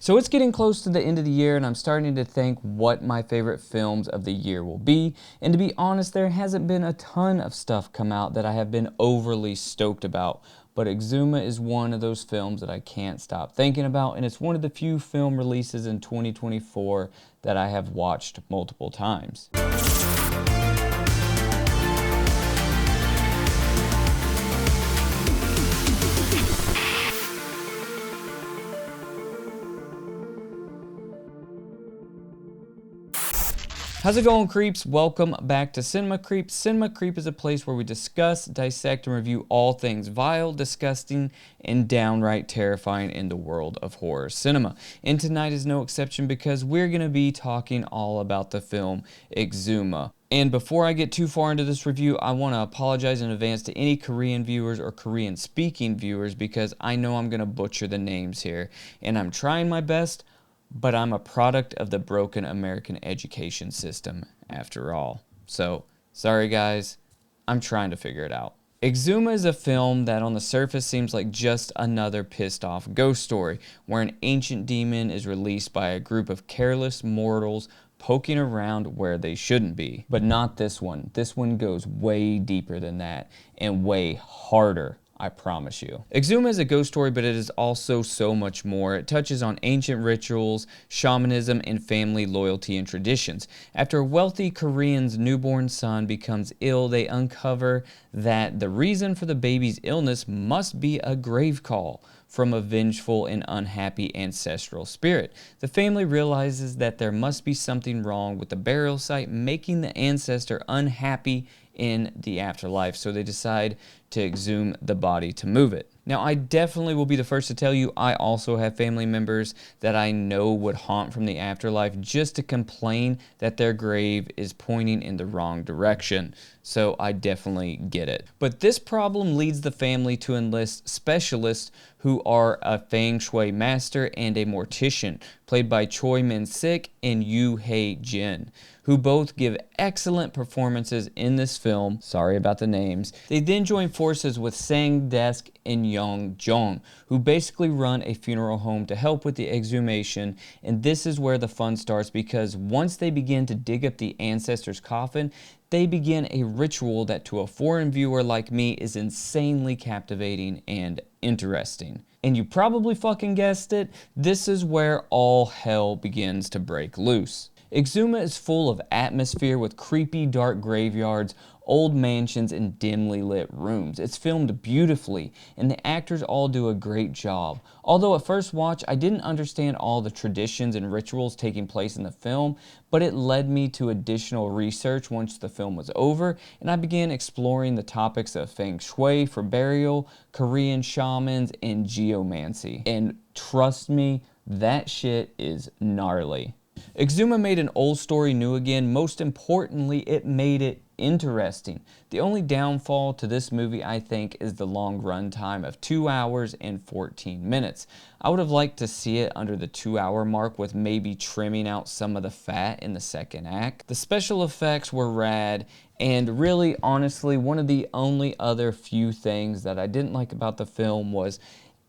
So it's getting close to the end of the year and I'm starting to think what my favorite films of the year will be. And to be honest, there hasn't been a ton of stuff come out that I have been overly stoked about. But Exhuma is one of those films that I can't stop thinking about, and it's one of the few film releases in 2024 that I have watched multiple times. How's it going, creeps? Welcome back to Cinema Creep. Cinema Creep is a place where we discuss, dissect, and review all things vile, disgusting, and downright terrifying in the world of horror cinema. And tonight is no exception because we're going to be talking all about the film Exhuma. And before I get too far into this review, I want to apologize in advance to any Korean viewers or Korean-speaking viewers because I know I'm going to butcher the names here. And I'm trying my best, but I'm a product of the broken American education system after all. So, sorry guys, I'm trying to figure it out. Exhuma is a film that on the surface seems like just another pissed off ghost story, where an ancient demon is released by a group of careless mortals poking around where they shouldn't be. But not this one. This one goes way deeper than that, and way harder, I promise you. Exhuma is a ghost story, but it is also so much more. It touches on ancient rituals, shamanism, and family loyalty and traditions. After a wealthy Korean's newborn son becomes ill, they uncover that the reason for the baby's illness must be a grave call from a vengeful and unhappy ancestral spirit. The family realizes that there must be something wrong with the burial site, making the ancestor unhappy in the afterlife, so they decide to exhume the body to move it. Now, I definitely will be the first to tell you I also have family members that I know would haunt from the afterlife just to complain that their grave is pointing in the wrong direction. So I definitely get it. But this problem leads the family to enlist specialists who are a feng shui master and a mortician, played by Choi Min-sik and Yoo Hae-jin, who both give excellent performances in this film. Sorry about the names. They then join forces with Sang Desk and Young Jong, who basically run a funeral home to help with the exhumation. And this is where the fun starts, because once they begin to dig up the ancestor's coffin, they begin a ritual that to a foreign viewer like me is insanely captivating and interesting. And you probably fucking guessed it, this is where all hell begins to break loose. Exhuma is full of atmosphere with creepy dark graveyards, old mansions, and dimly lit rooms. It's filmed beautifully, and the actors all do a great job. Although at first watch, I didn't understand all the traditions and rituals taking place in the film, but it led me to additional research once the film was over, and I began exploring the topics of feng shui for burial, Korean shamans, and geomancy. And trust me, that shit is gnarly. Exhuma made an old story new again. Most importantly, it made it interesting. The only downfall to this movie, I think, is the long run time of 2 hours and 14 minutes. I would have liked to see it under the 2-hour mark, with maybe trimming out some of the fat in the second act. The special effects were rad, and really, honestly, one of the only other few things that I didn't like about the film was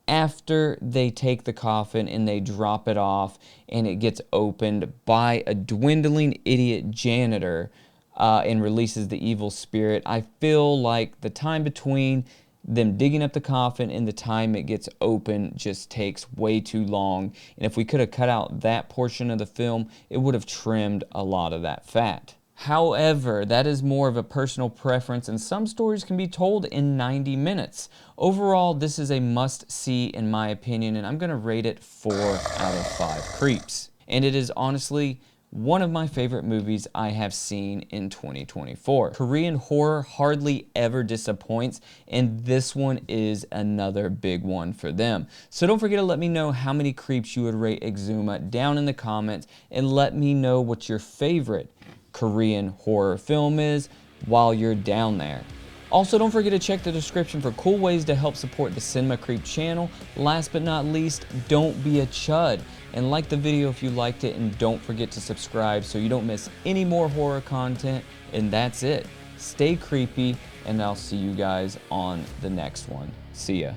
after they take the coffin and they drop it off and it gets opened by a dwindling idiot janitor and releases the evil spirit, I feel like the time between them digging up the coffin and the time it gets open just takes way too long. And if we could have cut out that portion of the film, it would have trimmed a lot of that fat. However, that is more of a personal preference, and some stories can be told in 90 minutes. Overall, this is a must-see in my opinion, and I'm going to rate it 4 out of 5 creeps. And it is honestly one of my favorite movies I have seen in 2024. Korean horror hardly ever disappoints, and this one is another big one for them. So don't forget to let me know how many creeps you would rate Exhuma down in the comments, and let me know what your favorite Korean horror film is while you're down there. Also, don't forget to check the description for cool ways to help support the Cinema Creep channel. Last but not least, don't be a chud, and like the video if you liked it, and don't forget to subscribe so you don't miss any more horror content. And that's it. Stay creepy, and I'll see you guys on the next one. See ya.